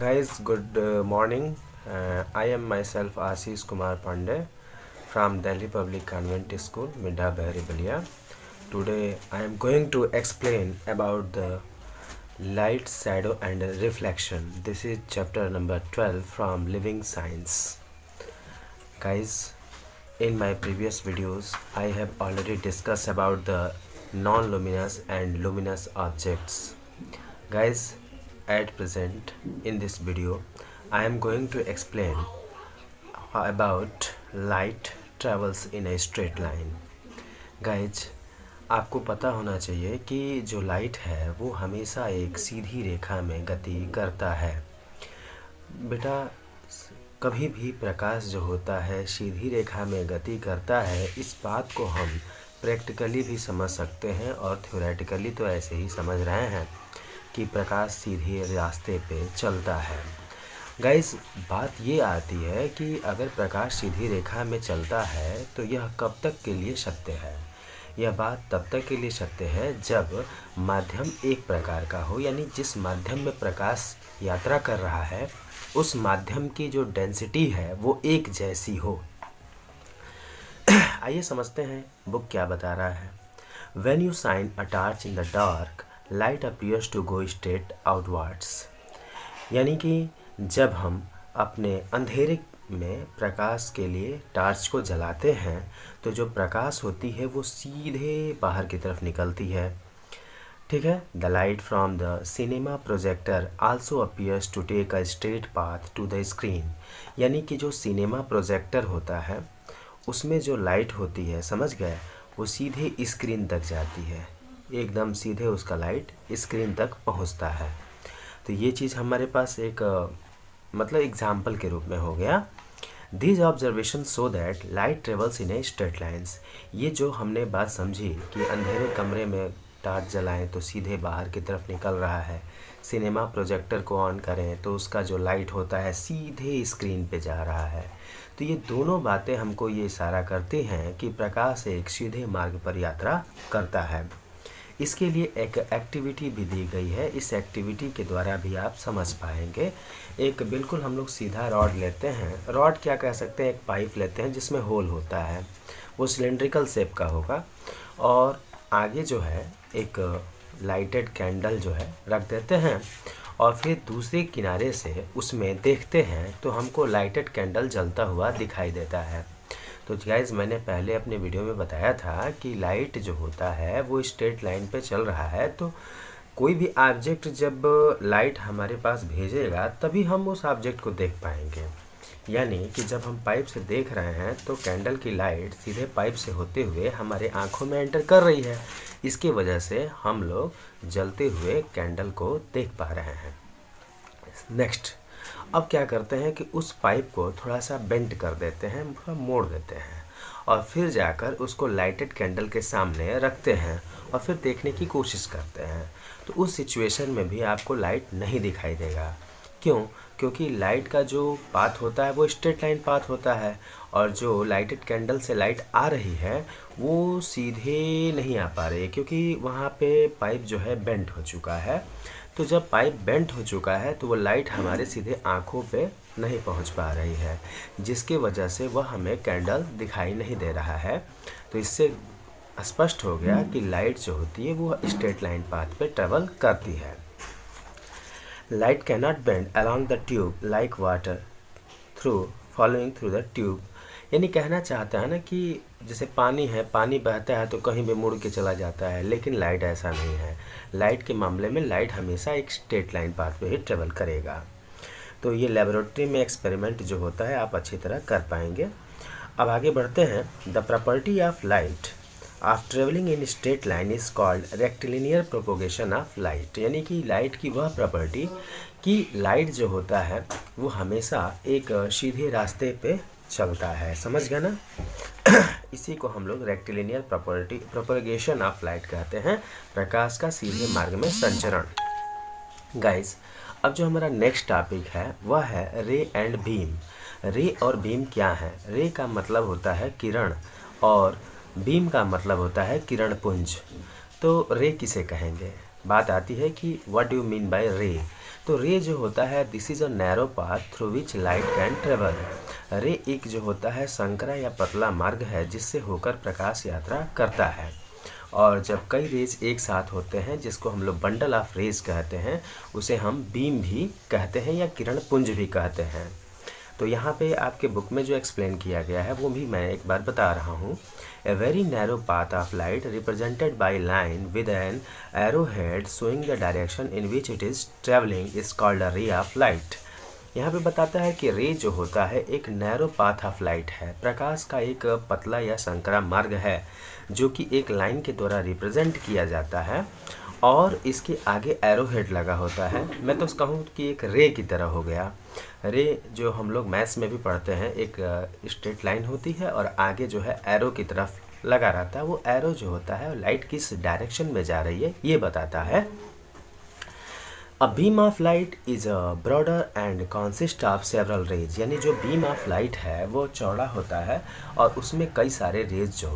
Guys, good morning. I am myself Ashish Kumar Pandey from Delhi Public Convent School, Midha Bahari Balia. Today I am going to explain about the light, shadow and reflection. This is chapter number 12 from Living Science. Guys, in my previous videos I have already discussed about the non-luminous and luminous objects. Guys, at present in this video I am going to explain about light travels in a straight line. Guys, आपको पता होना चाहिए कि जो light है वो हमेशा एक सीधी रेखा में गति करता है। बेटा, कभी भी प्रकाश जो होता है सीधी रेखा में गति करता है, इस बात को हम प्रैक्टिकली भी समझ सकते हैं और थ्योरेटिकली तो ऐसे ही समझ रहे हैं कि प्रकाश सीधे रास्ते पे चलता है। गाइस, बात ये आती है कि अगर प्रकाश सीधी रेखा में चलता है तो यह कब तक के लिए सत्य है? यह बात तब तक के लिए सत्य है जब माध्यम एक प्रकार का हो, यानी जिस माध्यम में प्रकाश यात्रा कर रहा है उस माध्यम की जो डेंसिटी है वो एक जैसी हो। आइए समझते हैं बुक क्या बता रहा है। When you shine a torch in the dark, light appears to go straight outwards। यानी कि जब हम अपने अंधेरे में प्रकाश के लिए टार्च को जलाते हैं तो जो प्रकाश होती है वो सीधे बाहर की तरफ निकलती है। ठीक है। The light from the cinema projector also appears to take a straight path to the screen. यानी कि जो सिनेमा प्रोजेक्टर होता है उसमें जो लाइट होती है, समझ गए, वो सीधे स्क्रीन तक जाती है, एकदम सीधे उसका लाइट स्क्रीन तक पहुंचता है। तो ये चीज़ हमारे पास एक मतलब एग्जाम्पल के रूप में हो गया। These observations show that light travels in a straight lines। ये जो हमने बात समझी कि अंधेरे कमरे में टार्च जलाएं तो सीधे बाहर की तरफ निकल रहा है, सिनेमा प्रोजेक्टर को ऑन करें तो उसका जो लाइट होता है सीधे स्क्रीन पे जा रहा है। तो ये दोनों बातें हमको ये इशारा करती हैं कि प्रकाश एक सीधे मार्ग पर यात्रा करता है। इसके लिए एक एक्टिविटी भी दी गई है, इस एक्टिविटी के द्वारा भी आप समझ पाएंगे। एक बिल्कुल हम लोग सीधा रॉड लेते हैं, रॉड क्या कह सकते हैं, एक पाइप लेते हैं जिसमें होल होता है, वो सिलेंड्रिकल शेप का होगा, और आगे जो है एक लाइटेड कैंडल जो है रख देते हैं और फिर दूसरे किनारे से उसमें देखते हैं तो हमको लाइटेड कैंडल जलता हुआ दिखाई देता है। तो गाइज़, मैंने पहले अपने वीडियो में बताया था कि लाइट जो होता है वो स्ट्रेट लाइन पे चल रहा है, तो कोई भी ऑब्जेक्ट जब लाइट हमारे पास भेजेगा तभी हम उस ऑब्जेक्ट को देख पाएंगे। यानी कि जब हम पाइप से देख रहे हैं तो कैंडल की लाइट सीधे पाइप से होते हुए हमारे आँखों में एंटर कर रही है, इसकी वजह से हम लोग जलते हुए कैंडल को देख पा रहे हैं। नेक्स्ट, अब क्या करते हैं कि उस पाइप को थोड़ा सा बेंड कर देते हैं, थोड़ा मोड़ देते हैं और फिर जाकर उसको लाइटेड कैंडल के सामने रखते हैं और फिर देखने की कोशिश करते हैं। तो उस सिचुएशन में भी आपको लाइट नहीं दिखाई देगा। क्यों? क्योंकि लाइट का जो पाथ होता है वो स्ट्रेट लाइन पाथ होता है और जो लाइटेड कैंडल से लाइट आ रही है वो सीधे नहीं आ पा रही है, क्योंकि वहाँ पे पाइप जो है बेंड हो चुका है। तो जब पाइप बेंड हो चुका है तो वो लाइट हमारे सीधे आँखों पे नहीं पहुँच पा रही है, जिसकी वजह से वह हमें कैंडल दिखाई नहीं दे रहा है। तो इससे स्पष्ट हो गया कि लाइट जो होती है वो स्ट्रेट लाइन पाथ पे ट्रेवल करती है। Light cannot bend along the tube like water through following through the tube. यानी कहना चाहता है ना कि जैसे पानी है, पानी बहता है तो कहीं भी मुड़ के चला जाता है, लेकिन लाइट ऐसा नहीं है। लाइट के मामले में लाइट हमेशा एक स्ट्रेट लाइन पाथ पे ही ट्रेवल करेगा। तो ये लेबोरेटरी में एक्सपेरिमेंट जो होता है आप अच्छी तरह कर पाएंगे। अब आगे बढ़ते हैं। The property of light of travelling in straight line is called rectilinear propagation of light. यानी कि लाइट की वह प्रॉपर्टी कि लाइट जो होता है वो हमेशा एक सीधे रास्ते पे चलता है, समझ गए ना। इसी को हम लोग rectilinear property propagation of light कहते हैं, प्रकाश का सीधे मार्ग में संचरण। गाइस, अब जो हमारा नेक्स्ट टॉपिक है वह है रे एंड बीम। रे और बीम क्या है? रे का मतलब होता है किरण और बीम का मतलब होता है किरण पुंज। तो रे किसे कहेंगे? बात आती है कि what do you mean by रे। तो रे जो होता है this is a narrow path through which light can travel. रे एक जो होता है संकरा या पतला मार्ग है जिससे होकर प्रकाश यात्रा करता है। और जब कई रेज एक साथ होते हैं जिसको हम लोग बंडल ऑफ रेज कहते हैं, उसे हम बीम भी कहते हैं या किरण पुंज भी कहते हैं। तो यहाँ पे आपके बुक में जो एक्सप्लेन किया गया है वो भी मैं एक बार बता रहा हूँ। A very narrow path of light represented by line with an arrow head showing the direction in which it is travelling is called a ray of light. यहाँ पे बताता है कि रे जो होता है एक नैरो पाथ ऑफ लाइट है, प्रकाश का एक पतला या संकरा मार्ग है जो कि एक लाइन के द्वारा रिप्रेजेंट किया जाता है और इसके आगे एरो हेड लगा होता है। मैं तो कहूँ कि एक रे की तरह हो गया। रे जो हम लोग मैथ्स में भी पढ़ते हैं, एक स्ट्रेट लाइन होती है और आगे जो है एरो की तरफ लगा रहता है। वो एरो जो होता है लाइट किस डायरेक्शन में जा रही है ये बताता है। A beam of light is a broader and consist of several rays. यानी जो बीम ऑफ लाइट है वो चौड़ा होता है और उसमें कई सारे रेज जो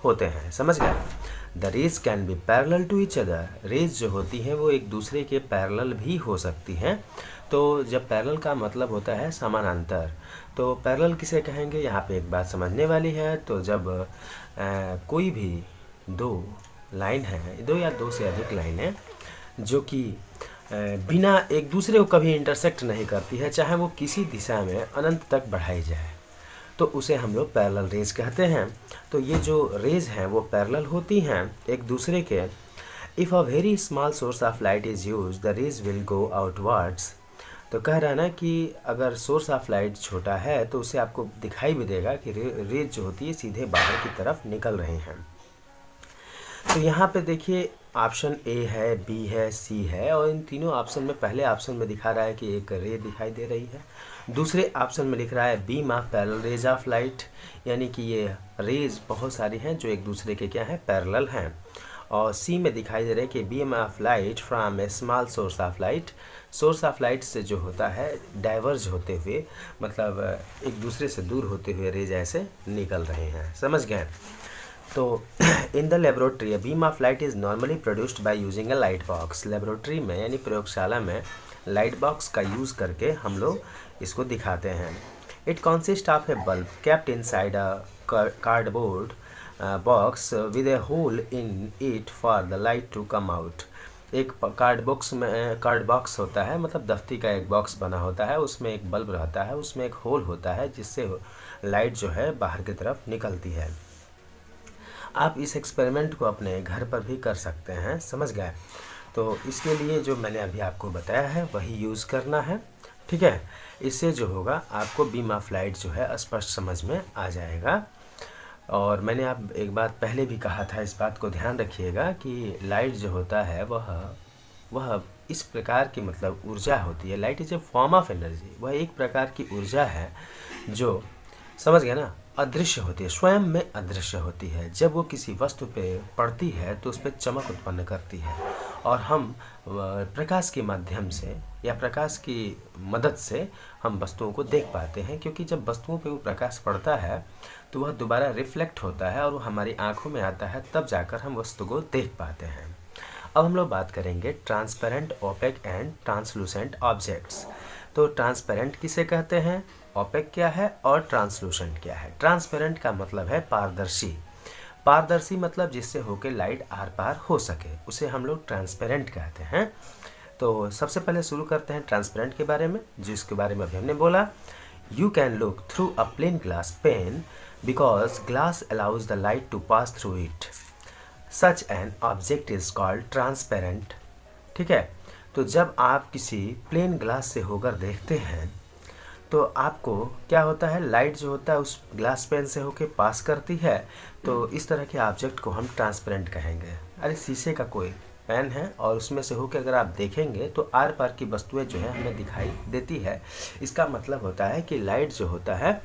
होते हैं। समझ गए? The rays can be parallel to each other. Rays जो होती हैं वो एक दूसरे के पैरेलल भी हो सकती हैं। तो जब पैरेलल का मतलब होता है समानांतर, तो पैरेलल किसे कहेंगे यहाँ पे एक बात समझने वाली है। तो जब कोई भी दो लाइन है, दो या दो से अधिक लाइन है जो कि बिना एक दूसरे को कभी इंटरसेक्ट नहीं करती है, चाहे वो किसी दिशा में अनंत तक बढ़ाई जाए, तो उसे हम लोग पैरेलल रेज कहते हैं। तो ये जो रेज हैं वो पैरेलल होती हैं एक दूसरे के। If a very small source of light is use the rays will go outwards. तो कह रहा है ना कि अगर सोर्स ऑफ लाइट छोटा है तो उसे आपको दिखाई भी देगा कि रेज जो होती है सीधे बाहर की तरफ निकल रही हैं। तो यहाँ पे देखिए ऑप्शन ए है, बी है, सी है और इन तीनों ऑप्शन में पहले ऑप्शन में दिखा रहा है कि एक रे दिखाई दे रही है। दूसरे ऑप्शन में लिख रहा है beam of parallel raise of light, यानी कि ये रेज बहुत सारी हैं जो एक दूसरे के क्या हैं, पैरेलल हैं। और सी में दिखाई दे रहा है कि beam of light from A small source of light. Source of light से जो होता है डाइवर्ज होते हुए, मतलब एक दूसरे से दूर होते हुए रेज ऐसे निकल रहे हैं। समझ गए? तो in the laboratory beam of light is normally produced by using a light box. Laboratory में यानी प्रयोगशाला में लाइट बॉक्स का यूज़ करके हम लोग इसको दिखाते हैं। It consist of a bulb kept inside a cardboard box with a hole in it for the light to come out. एक कार्ड बॉक्स होता है, मतलब दफ्ती का एक बॉक्स बना होता है, उसमें एक बल्ब रहता है, उसमें एक होल होता है जिससे लाइट जो है बाहर की तरफ निकलती है। आप इस एक्सपेरिमेंट को अपने घर पर भी कर सकते हैं। समझ गए? तो इसके लिए जो मैंने अभी आपको बताया है वही यूज़ करना है। ठीक है? इससे जो होगा आपको बीम ऑफ लाइट जो है स्पष्ट समझ में आ जाएगा। और मैंने आप एक बात पहले भी कहा था, इस बात को ध्यान रखिएगा कि लाइट जो होता है वह इस प्रकार की मतलब ऊर्जा होती है। Light is a form of energy. वह एक प्रकार की ऊर्जा है जो, समझ गए ना, अदृश्य होती है, स्वयं में अदृश्य होती है। जब वो किसी वस्तु पे पड़ती है तो उस पर चमक उत्पन्न करती है और हम प्रकाश के माध्यम से या प्रकाश की मदद से हम वस्तुओं को देख पाते हैं, क्योंकि जब वस्तुओं पे वो प्रकाश पड़ता है तो वह दोबारा रिफ्लेक्ट होता है और वो हमारी आँखों में आता है, तब जाकर हम वस्तु को देख पाते हैं। अब हम लोग बात करेंगे transparent, opaque and translucent objects. तो ट्रांसपेरेंट किसे कहते हैं, ओपेक क्या है और ट्रांसलूसेंट क्या है। ट्रांसपेरेंट का मतलब है पारदर्शी। पारदर्शी मतलब जिससे होकर लाइट आर पार हो सके, उसे हम लोग ट्रांसपेरेंट कहते हैं। तो सबसे पहले शुरू करते हैं ट्रांसपेरेंट के बारे में, जिसके बारे में अभी हमने बोला। You can look through a plane glass pane because glass allows the light to pass through it. Such an object is called transparent. ठीक है? तो जब आप किसी प्लेन ग्लास से होकर देखते हैं तो आपको क्या होता है, लाइट जो होता है उस ग्लास पेन से होकर पास करती है। तो इस तरह के ऑब्जेक्ट को हम ट्रांसपेरेंट कहेंगे। अरे शीशे का कोई पेन है और उसमें से होकर अगर आप देखेंगे तो आर पार की वस्तुएं जो है हमें दिखाई देती है। इसका मतलब होता है कि लाइट जो होता है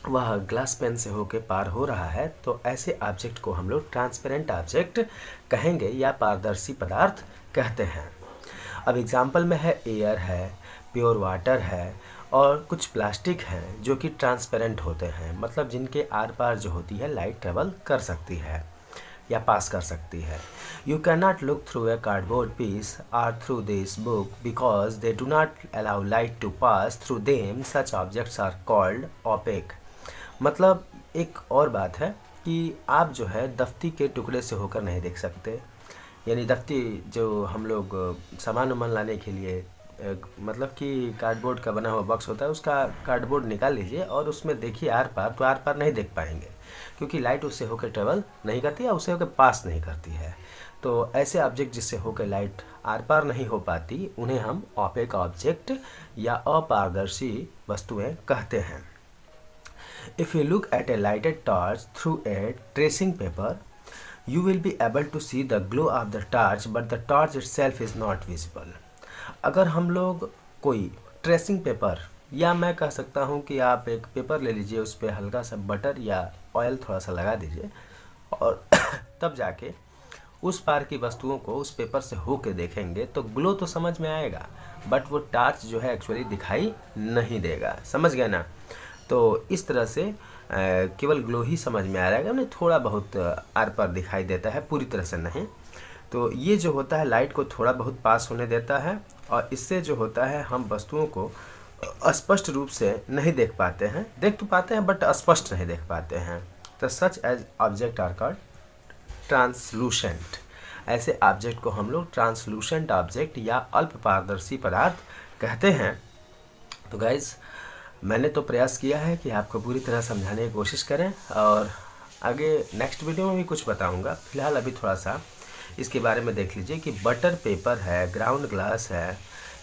वह ग्लास पेन से होकर पार हो रहा है। तो ऐसे ऑब्जेक्ट को हम लोग ट्रांसपेरेंट ऑब्जेक्ट कहेंगे या पारदर्शी पदार्थ कहते हैं। अब एग्जाम्पल में है एयर है, प्योर वाटर है और कुछ प्लास्टिक हैं जो कि ट्रांसपेरेंट होते हैं, मतलब जिनके आर पार जो होती है लाइट ट्रेवल कर सकती है। या पास कर सकती है। You can not look through a cardboard piece or through this book because they do not allow light to pass through them, such objects are called opaque. मतलब एक और बात है कि आप जो है दफ्ती के टुकड़े से होकर नहीं देख सकते, यानी दफ्ती जो हम लोग सामान वामान लाने के लिए मतलब कि कार्डबोर्ड का बना हुआ बॉक्स होता है, उसका कार्डबोर्ड निकाल लीजिए और उसमें देखिए आर पार, तो आर पार नहीं देख पाएंगे क्योंकि लाइट उससे होकर ट्रेवल नहीं करती या उससे होकर पास नहीं करती है। तो ऐसे ऑब्जेक्ट जिससे होकर लाइट आर पार नहीं हो पाती उन्हें हम ऑपेक ऑब्जेक्ट या अपारदर्शी वस्तुएं कहते हैं। If you look at A lighted torch through a tracing paper, you will be able to see the glow of the torch but the torch itself is not visible। अगर हम लोग कोई tracing paper, या मैं कह सकता हूँ कि आप एक पेपर ले लीजिए, उस पर हल्का सा बटर या ऑयल थोड़ा सा लगा दीजिए और तब जाके उस पार की वस्तुओं को उस पेपर से होके देखेंगे तो ग्लो तो समझ में आएगा, बट वो टार्च जो है एक्चुअली दिखाई नहीं देगा। समझ गए ना? तो इस तरह से केवल ग्लो ही समझ में आ रहेगा, उन्हें थोड़ा बहुत आर पार दिखाई देता है, पूरी तरह से नहीं। तो ये जो होता है लाइट को थोड़ा बहुत पास होने देता है और इससे जो होता है हम वस्तुओं को स्पष्ट रूप से नहीं देख पाते हैं, देख तो पाते हैं बट स्पष्ट नहीं देख पाते हैं। तो such as object are called translucent. ऐसे ऑब्जेक्ट को हम लोग ट्रांसलूसेंट ऑब्जेक्ट या अल्प पारदर्शी पदार्थ कहते हैं। तो गाइज मैंने तो प्रयास किया है कि आपको पूरी तरह समझाने की कोशिश करें और आगे नेक्स्ट वीडियो में भी कुछ बताऊंगा। फिलहाल अभी थोड़ा सा इसके बारे में देख लीजिए कि बटर पेपर है, ग्राउंड ग्लास है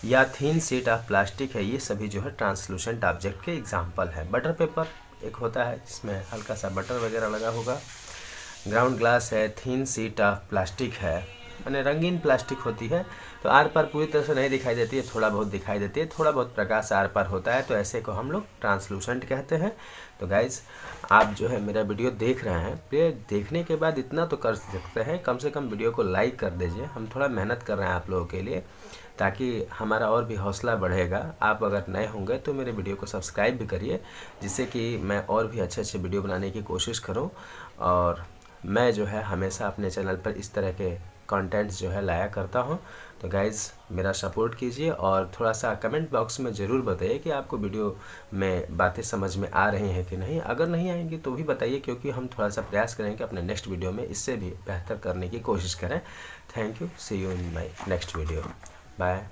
या थिन शीट ऑफ प्लास्टिक है, ये सभी जो है ट्रांसलूसेंट ऑब्जेक्ट के एग्जांपल है। बटर पेपर एक होता है जिसमें हल्का सा बटर वगैरह लगा होगा, ग्राउंड ग्लास है, थिन शीट ऑफ प्लास्टिक है, यानी रंगीन प्लास्टिक होती है, तो आर पार पूरी तरह से नहीं दिखाई देती है, थोड़ा बहुत दिखाई देती है, थोड़ा बहुत प्रकाश आर पार होता है, तो ऐसे को हम लोग ट्रांसलूसेंट कहते हैं। तो गाइज आप जो है मेरा वीडियो देख रहे हैं, फिर देखने के बाद इतना तो कर सकते हैं, कम से कम वीडियो को लाइक कर दीजिए। हम थोड़ा मेहनत कर रहे हैं आप लोगों के लिए ताकि हमारा और भी हौसला बढ़ेगा। आप अगर नए होंगे तो मेरे वीडियो को सब्सक्राइब भी करिए, जिससे कि मैं और भी अच्छे अच्छे वीडियो बनाने की कोशिश करूँ और मैं जो है हमेशा अपने चैनल पर इस तरह के कंटेंट्स जो है लाया करता हूं। तो गाइज़ मेरा सपोर्ट कीजिए और थोड़ा सा कमेंट बॉक्स में ज़रूर बताइए कि आपको वीडियो में बातें समझ में आ रही हैं कि नहीं। अगर नहीं आएंगी तो भी बताइए, क्योंकि हम थोड़ा सा प्रयास करेंगे अपने नेक्स्ट वीडियो में इससे भी बेहतर करने की कोशिश करें। Thank you, see you in my next video, bye.